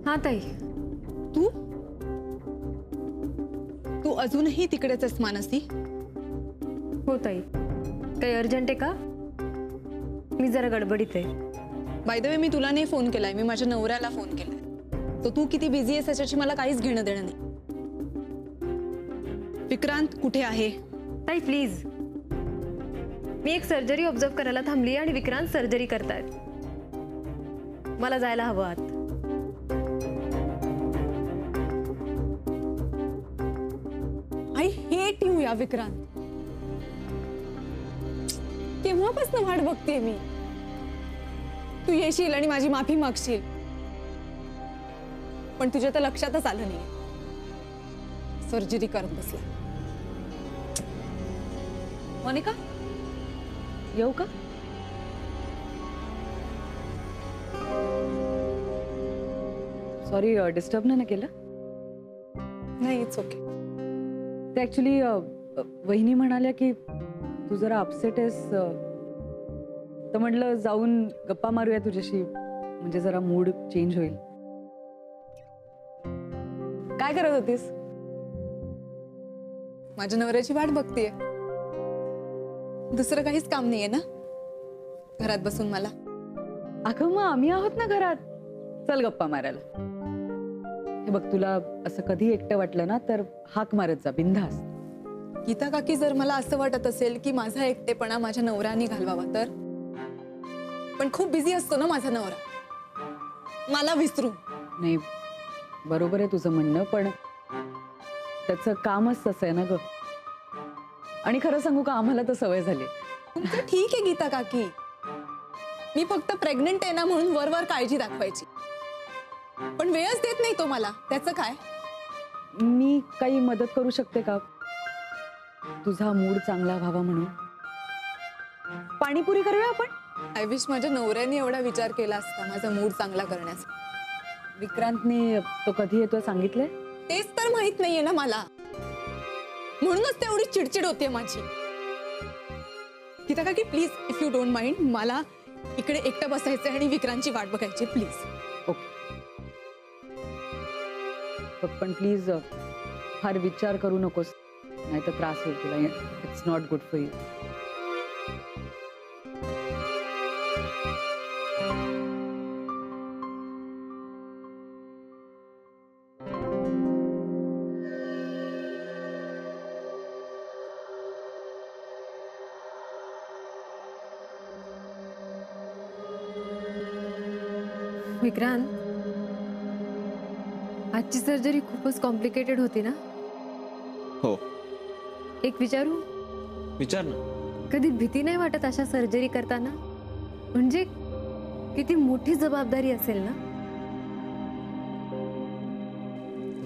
हा ताई, तू तू अजूनही तिकडेच आहेस मानसी? हो ताई, काही अर्जंट आहे का? मी जरा गडबडीत आहे. बाय द वे, मी तुला नाही फोन केलाय, मी माझ्या नवऱ्याला फोन केलाय. तो तू किती बिझी आहेस याच्याशी मला काहीच घेणं देणं नाही. विक्रांत कुठे आहे? ताई प्लीज, मी एक सर्जरी ऑब्झर्व करायला थांबली आणि विक्रांत सर्जरी करतायत. मला जायला हवं आत. आय हेट यू या विक्रांत. केव्हापासून वाट बघतेय मी. तू येशील आणि माझी माफी मागशील, पण तुझ्या तर लक्षातच आलं नाही. सर्जरी करत बसला. मोनिका, येऊ का? सॉरी, डिस्टर्ब नाही ना केलं? नाही, इट्स ओके. ते ऍक्च्युली वहिनी म्हणाल्या की तू जरा अपसेट आहेस, तर म्हटलं जाऊन गप्पा मारूया तुझ्याशी, म्हणजे जरा मूड चेंज होईल. काय करत होतीस? माझ्या नवऱ्याची वाट बघतीये. दुसरं काहीच काम नाहीये ना घरात बसून मला? अगं मग आम्ही आहोत ना घरात, चल गप्पा मारायला. हे बघ, तुला असं कधी एकटं वाटलं ना तर हाक मारत जा, बिनधास्त. गीता काकी, जर मला असं वाटत असेल की माझा एकटेपणा माझ्या नवऱ्याने घालवावा तर? पण खूप बिझी असतो ना माझा नवरा, मला विसरू. नाही, बरोबर आहे तुझं म्हणणं, पण त्याचं कामच तसं आहे ना ग. आणि खरं सांगू का, आम्हाला तर सवय झाली. तुमचं ठीक आहे गीता काकी, मी फक्त प्रेग्नंट आहे ना म्हणून वरवर काळजी दाखवायची, पण वेळच देत नाही तो मला. त्याचं काय? मी काही मदत करू शकते का तुझा मूड चांगला व्हावा म्हणून? पाणीपुरी करूया आपण. आय विश माझ्या नवऱ्याने एवढा विचार केला असता माझा मूड चांगला करण्याचा. विक्रांतने तो कधी येतोय सांगितलंय? तेच तर माहित नाहीये ना मला, म्हणूनच तेवढी चिडचिड होते माझी. गीता काकी, please, if you don't mind, मला इकडे एकटं बसायचं आणि विक्रांतची वाट बघायची, प्लीज. ओके, पण प्लीज फार विचार करू नकोस, नाही तर त्रास होईल तुला. It's not good for you. Vikrant, आजची सर्जरी खूपच कॉम्प्लिकेटेड होती ना? हो. एक विचारू? विचार ना. कधी भीती नाही वाटत अशा सर्जरी करताना? म्हणजे किती मोठी जबाबदारी असेल ना?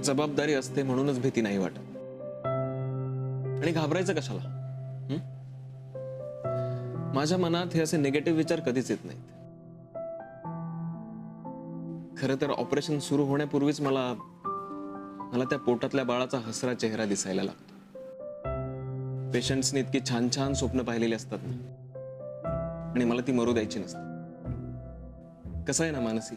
जबाबदारी असते म्हणूनच भीती नाही वाटत. आणि घाबरायचं कशाला? माझ्या मनात हे असे निगेटिव्ह विचार कधीच येत नाहीत. खरं तर ऑपरेशन सुरू होण्यापूर्वीच मला त्या पोटातल्या बाळाचा हसरा चेहरा दिसायला लागतो. पेशंट्सनी इतकी छान छान स्वप्न पाहिलेली असतात ना, आणि मला ती मरू द्यायची नसते. कसं आहे ना मानसी,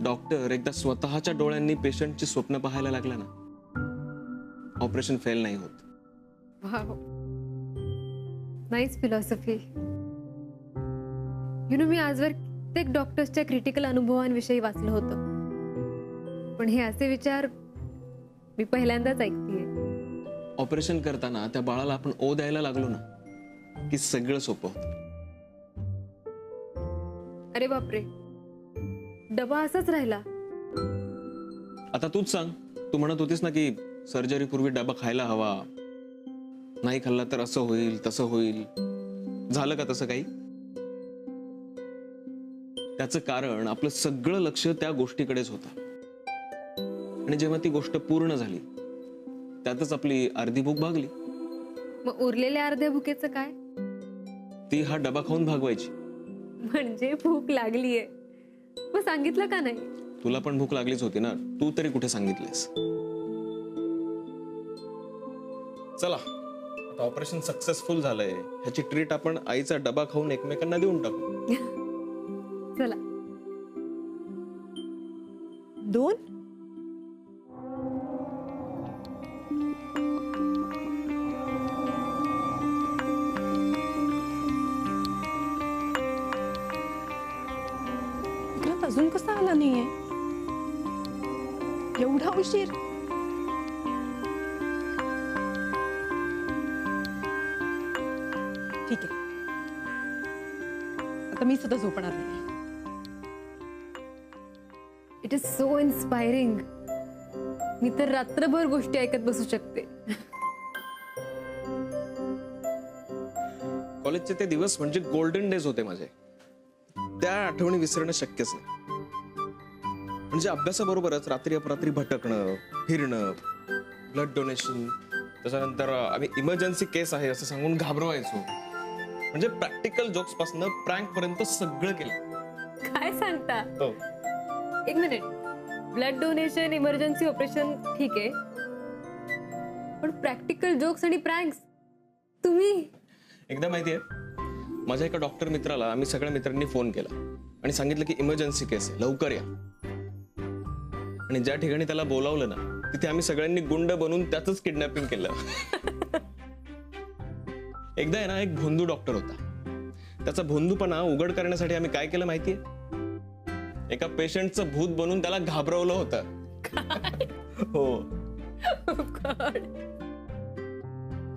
डॉक्टर एकदा स्वतःच्या डोळ्यांनी पेशंटची स्वप्न पाहायला लागला ना, ऑपरेशन फेल नाही होत. Wow, nice philosophy. मी आजवर कित्येक डॉक्टर्सच्या क्रिटिकल अनुभवांविषयी वाचलं होतं, पण हे असे विचार मी पहिल्यांदाच ऐकतेय. ऑपरेशन करताना त्या बाळाला आपण ओ द्यायला लागलो ना की सगळं सोपं होतं. अरे बापरे, डबा असाच राहिला? आता तूच सांग, तू म्हणत होतीस ना की सर्जरी पूर्वी डबा खायला हवा, नाही खाल्ला तर असं होईल तसं होईल. झालं का तसं काही? त्याचं कारण आपलं सगळं लक्ष त्या गोष्टीकडेच होतं, आणि जेव्हा ती गोष्ट पूर्ण झाली त्यातच आपली अर्धी भूक भागली. मग उरलेल्या अर्ध्या भुकेचं काय? ती हा डबा खाऊन भागवायची. म्हणजे भूक लागलीये, मग सांगितलं का नाही? तुला पण भूक लागलीच होती ना, तू तरी कुठे सांगितलेस? चला आता ऑपरेशन सक्सेसफुल झालंय, ह्याची ट्रीट आपण आईचा डबा खाऊन एकमेकांना देऊन टाकू. चला. 2 विक्रांत अजून कसा आला नाहीये? एवढा उशीर? ठीक आहे, आता मी सुद्धा झोपणार नाही. It is so inspiring. मी तर रात्रभर गोष्टी ऐकत बसू शकते. कॉलेजचे ते दिवस म्हणजे गोल्डन डेज होते माझे. त्या आठवणी विसरणं शक्यच नाही. म्हणजे अभ्यासाबरोबरच रात्री अपरात्री भटकणं, फिरणं, ब्लड डोनेशन, त्याच्यानंतर आम्ही इमर्जन्सी केस आहे असं सांगून घाबरवायचो. म्हणजे प्रॅक्टिकल जोक्स पासून प्रँक पर्यंत सगळं केलं. काय सांगता? हो. एक minute. Blood donation, emergency operation ठीक आहे, पण प्रॅक्टिकल जोक्स आणि प्रँक्स तुम्ही? एकदा माहितीये, माझ्या एका डॉक्टर मित्राला आम्ही सगळ्या मित्रांनी फोन केला आणि सांगितलं की इमर्जन्सी केस आहे, लवकर या. आणि ज्या ठिकाणी त्याला बोलावलं ना, तिथे आम्ही सगळ्यांनी गुंड बनून त्याच किडनॅपिंग केलं. एकदा आहे ना, एक भोंदू डॉक्टर होता. त्याचा भोंदूपणा उघड करण्यासाठी आम्ही काय केलं माहितीये? एका पेशंटचं भूत बनून त्याला घाबरवलं होतं. हो.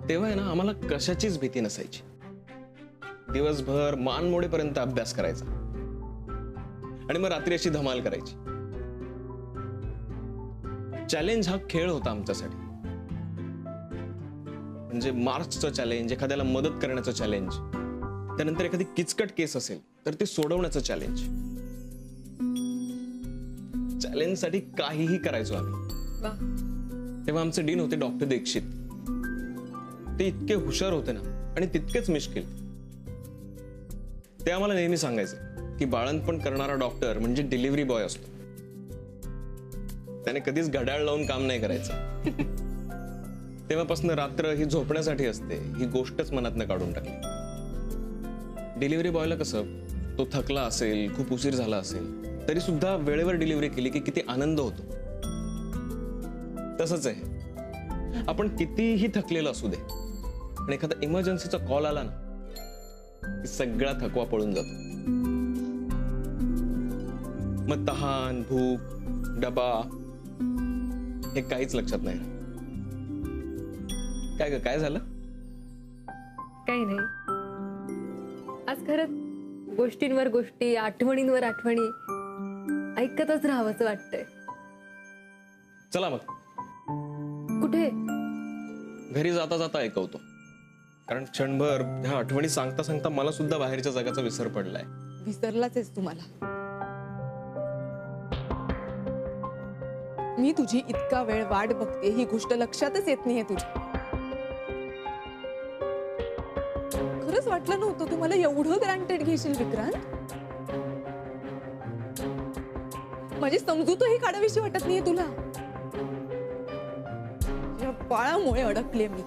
तेव्हा आहे ना, आम्हाला कशाचीच भीती नसायची. दिवसभर मान मोडेपर्यंत अभ्यास करायचा आणि मग रात्री अशी धमाल करायची. चॅलेंज हा खेळ होता आमच्यासाठी. म्हणजे मार्क्सचं चॅलेंज, एखाद्याला मदत करण्याचं चॅलेंज, त्यानंतर एखादी किचकट केस असेल तर ते सोडवण्याचं चॅलेंज. चॅलेंज साठी काहीही करायचो आम्ही. तेव्हा आमचे डीन होते डॉक्टर दीक्षित. ते इतके हुशार होते ना आणि तितकेच मिश्किल. ते आम्हाला नेहमी सांगायचे की बाळंतपण करणारा डॉक्टर म्हणजे डिलिव्हरी बॉय असतो. त्याने कधीच घड्याळ लावून काम नाही करायचं. तेव्हापासून रात्र ही झोपण्यासाठी असते, ही गोष्टच मनातनं काढून टाकली. डिलिव्हरी बॉयला कसं, तो थकला असेल, खूप उशीर झाला असेल, तरी सुद्धा वेळेवर डिलिव्हरी केली की किती आनंद होतो. तसंच आहे, आपण कितीही थकलेलं असू दे आणि एखादा इमर्जन्सीचा कॉल आला ना, की सगळा थकवा पळून जातो. मग तहान, भूक, डबा हे काहीच लक्षात नाही. काय झालं? काही नाही. आज खरंच गोष्टींवर गोष्टी, आठवणींवर आठवणी ऐकतच राहावंसं वाटतंय. चला मग कुठे? घरी जाता जाता ऐकवतो. कारण क्षणभर ह्या आठवणी सांगता सांगता मला सुद्धा बाहेरच्या जगाचा विसर पडलाय. विसरलाच आहेस तुम्हाला. मी तुझी इतका वेळ वाट बघते ही गोष्ट लक्षातच येत नाहीये तुझ्या. खरंच वाटलं नव्हतं तुम्हाला एवढं ग्रँटेड घेशील विक्रांत. माझी समजूतही काढावीशी वाटत नाहीये तुला. या बाळामुळे अडकले मी.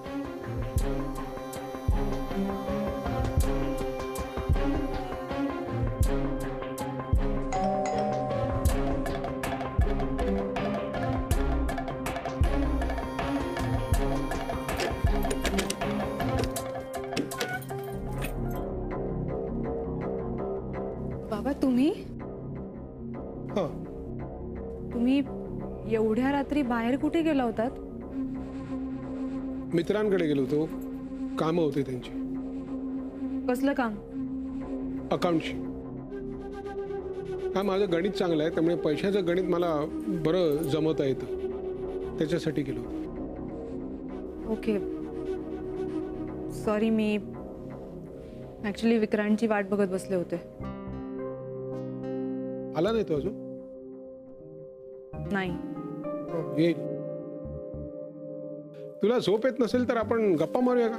बाबा तुम्ही तुम्ही एवढ्या रात्री बाहेर कुठे गेला होतात? मित्रांकडे गेलो होतो, कामं होते त्यांची. कसलं काम? अकाउंटची. हा माझं गणित चांगलं आहे, त्यामुळे पैशाचं गणित मला बरं जमवता येतं, त्याच्यासाठी गेलो. ओके सॉरी, मी ॲक्च्युली विक्रांतची वाट बघत बसले होते. आला नाही तो अजून? नाही. येईल. तुला झोप येत नसेल तर आपण गप्पा मारूया का?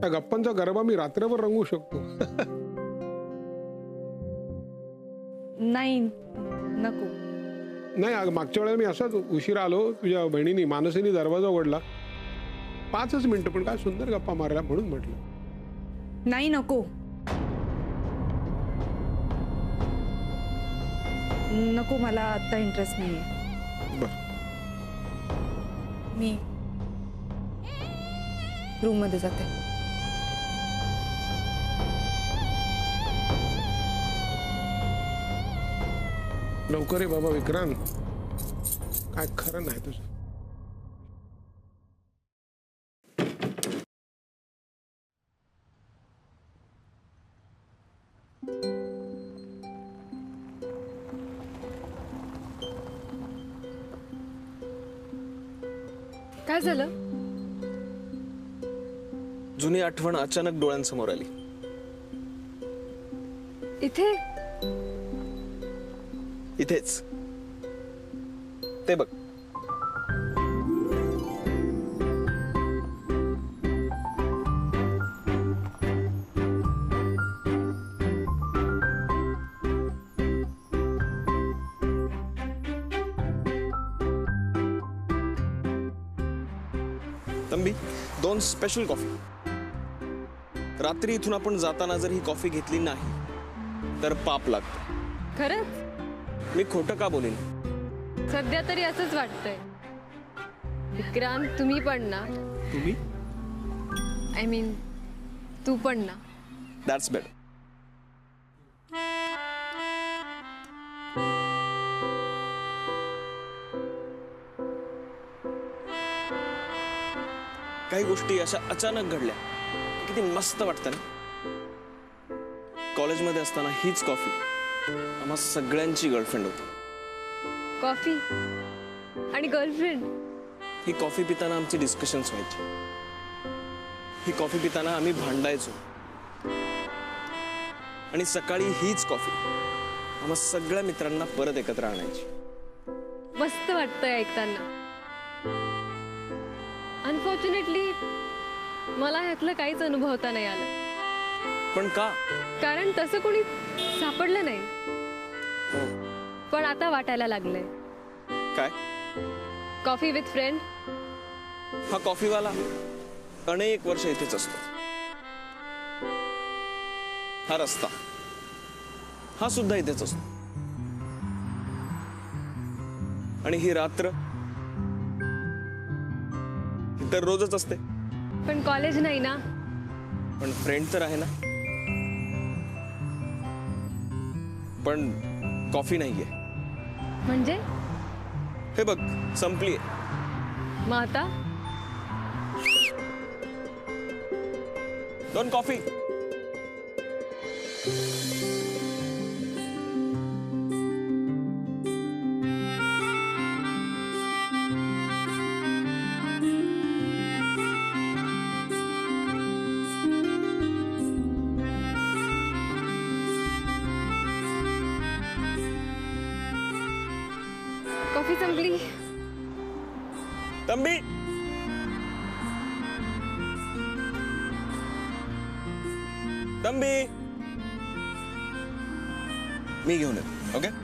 त्या गप्पांचा गरबा मी रात्रभर रंगवू शकतो. नाही नको. नाही, मागच्या वेळेला मी असाच उशिरा आलो, तुझ्या बहिणीने मानसीने दरवाजा उघडला 5च मिनिटं, पण काय सुंदर गप्पा मारल्या म्हणून म्हटलं. नाही नको. नको, मला आता इंटरेस्ट नाहीये. बरं. मी रूम मध्ये जाते. लवकर ये बाबा विक्रांत, काय खरं नाही तुझं. काय झालं? जुनी आठवण अचानक डोळ्यांसमोर आली. इथे इथेच ते बघ. तंबी, 2 स्पेशल कॉफी. रात्री इथून आपण जाताना जर ही कॉफी घेतली नाही तर पाप लागतं. खरंच मी खोटं का बोलेन? सध्या तरी असंच वाटतंय. विक्रांत, तुम्ही पण ना, तुम्ही? आय मीन तू पण ना. That's better. काही गोष्टी अशा अचानक घडल्या, किती मस्त वाटतं ना. कॉलेजमध्ये असताना हीच कॉफी आम्हा सगळ्यांची गर्लफ्रेंड होती. कॉफी आणि गर्लफ्रेंड. ही कॉफी पिताना आमची डिस्कशन्स व्हायची. ही कॉफी पिताना आम्ही भांडायचो. आणि सकाळी हीच कॉफी आम्हा सगळ्या मित्रांना परत एकत्र आणायची. मस्त वाटतंय ऐकताना. अनफॉर्च्युनेटली मला ह्यातलं काहीच अनुभवता नाही आलं. पण का? कारण तसं कोणी सापडलं नाही. हो. पण आता वाटायला लागलंय. काय? Coffee with friend. हा कॉफीवाला अनेक वर्ष इथेच असतो. हा रस्ता हा सुद्धा इथेच असतो. आणि ही रात्र तर रोजच असते. पण कॉलेज नाही ना. पण फ्रेंड तर आहे ना. पण कॉफी नाहीये. म्हणजे हे बघ, संपलीये. मग आता 2 कॉफी. कॉफी संपली. तंबी, तंबी, मी घेऊन येतो. ओके.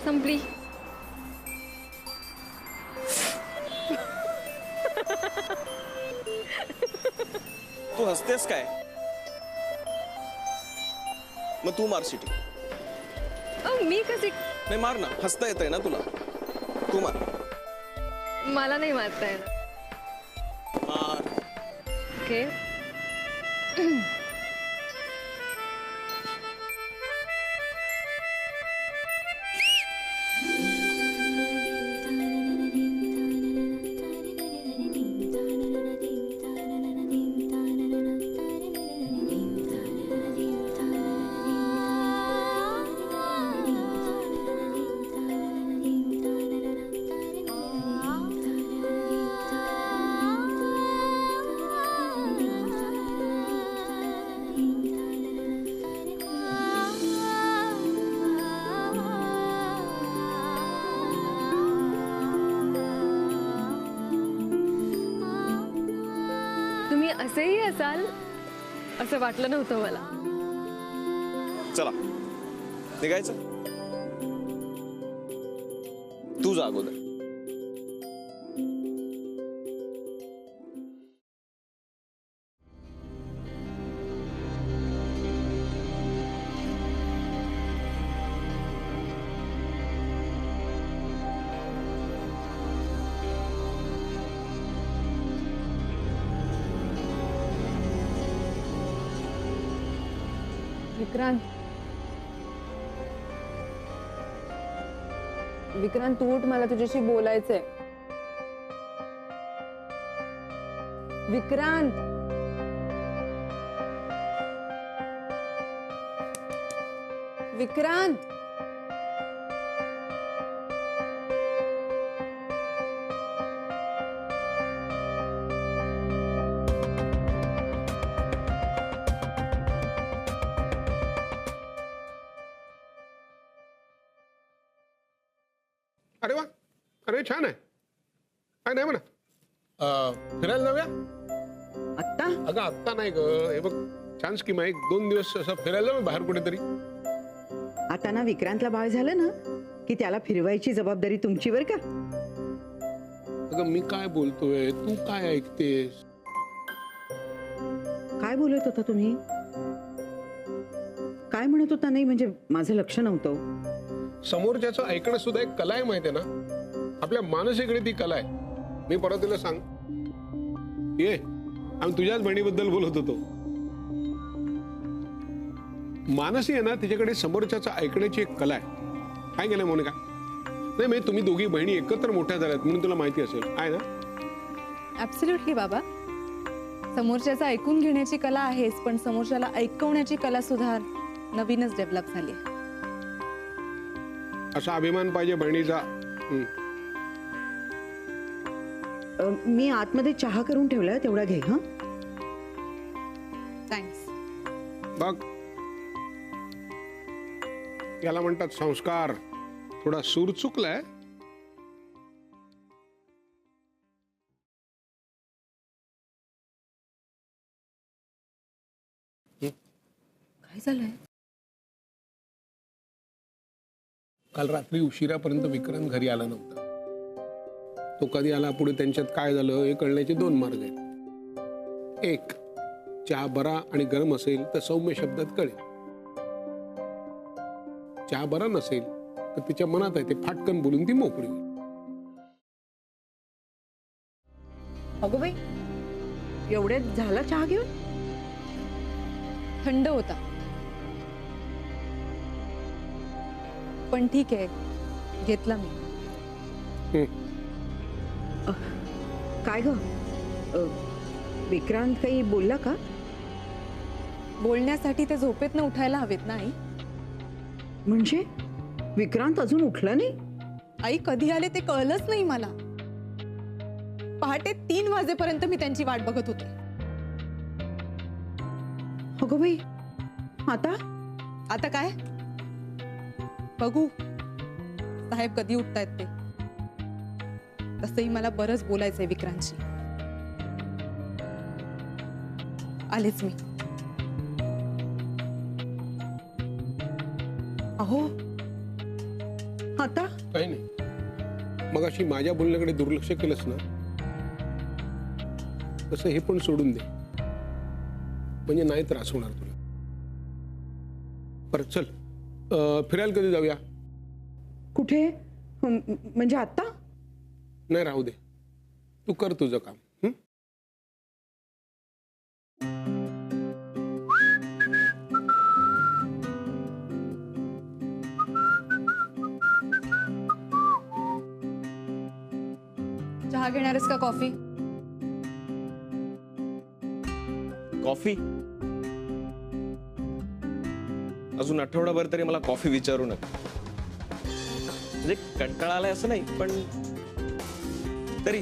संपली. तू हसतेस काय? मग तू मार शिटी. मी कशी? नाही, मार ना. हसता येतंय ना तुला. तू मार. मला नाही मारता येणार. मार. ओके. असाल असं वाटलं नव्हतं मला. चला निघायचं. तू जा अगोदर. विक्रांत, विक्रांत तू उठ, मला तुझ्याशी बोलायचंय. विक्रांत, विक्रांत, अरे वा, अरे छान आहे. काय नाही म्हणा, फिरायला जाऊया. आत्ता अगं आत्ता नाही ग, हे बघ छान स्कीम आहे. 1-2 दिवस असं फिरायला जाऊ बाहेर कुठेतरी. आता ना विक्रांतला बाळ झालं ना की त्याला फिरवायची जबाबदारी तुमची बर का. अगं मी काय बोलतोय, तू काय ऐकतेस? काय बोलत होता तुम्ही? काय म्हणत होता? नाही म्हणजे माझं लक्ष नव्हतं. समोरच्याचं ऐकणं सुद्धा एक कला आहे, माहितीये ना. आपल्या मानसिकडे ती कला आहे. मी परत तिला सांग ये, आम्ही तुझ्याच बहिणीबद्दल बोलत होतो. मानसी आहे ना, तिच्याकडे समोरच्याचं ऐकण्याची एक कला आहे. काय केलं मोनिका? नाही म्हणजे तुम्ही दोघी बहिणी एकत्र मोठ्या झाल्यात म्हणून तुला माहिती असेल, आहे ना. ऍब्सोल्युटली बाबा. समोरच्याचं ऐकून घेण्याची कला आहेच, पण समोरच्याला ऐकवण्याची कला सुद्धा नवीनच डेव्हलप झाली. असा अभिमान पाहिजे बहिणीचा. मी आतमध्ये चहा करून ठेवलाय, तेवढा घे. हा थँक्स. बघ, याला म्हणतात संस्कार. थोडा सूर चुकलाय. काय झालंय? काल रात्री उशिरापर्यंत विक्रांत घरी आला नव्हता. तो कधी आला, पुढे त्यांच्यात काय झालं हे कळण्याचे 2 मार्ग आहेत. एक, चहा बरा आणि गरम असेल तर सौम्य शब्दात कळेल. चहा बरा नसेल तर तिच्या मनात आहे ते फाटकन बोलून ती मोकळी होईल. अगो बाई, एवढ्यात झाला चहा घेऊन? थंड होता, पण ठीक आहे, घेतला मी. काय ग, विक्रांत काही बोलला का? बोलण्यासाठी ते झोपेतनं उठायला हवेत ना आई. म्हणजे विक्रांत अजून उठला नाही? आई कधी आले ते कळलंच नाही मला. पहाटे 3 वाजेपर्यंत मी त्यांची वाट बघत होते. अगो बाई, आता आता काय बघू साहेब कधी उठतायत ते. तसंही मला बरंच बोलायचंय विक्रांतशी. आलेच मी. अहो, आता काही नाही, मग अशी माझ्या बोलण्याकडे दुर्लक्ष केलंस ना, तसं हे पण सोडून दे, म्हणजे नाही त्रास होणार तुला. परत चल, फिरायला कधी जाऊया? कुठे? म्हणजे आता? नाही राहू दे, तू कर तुझं काम. चहा घेणारस का कॉफी? कॉफी? अजून आठवडाभर तरी मला कॉफी विचारू नका. म्हणजे कंटाळा आलाय असं नाही, पण तरी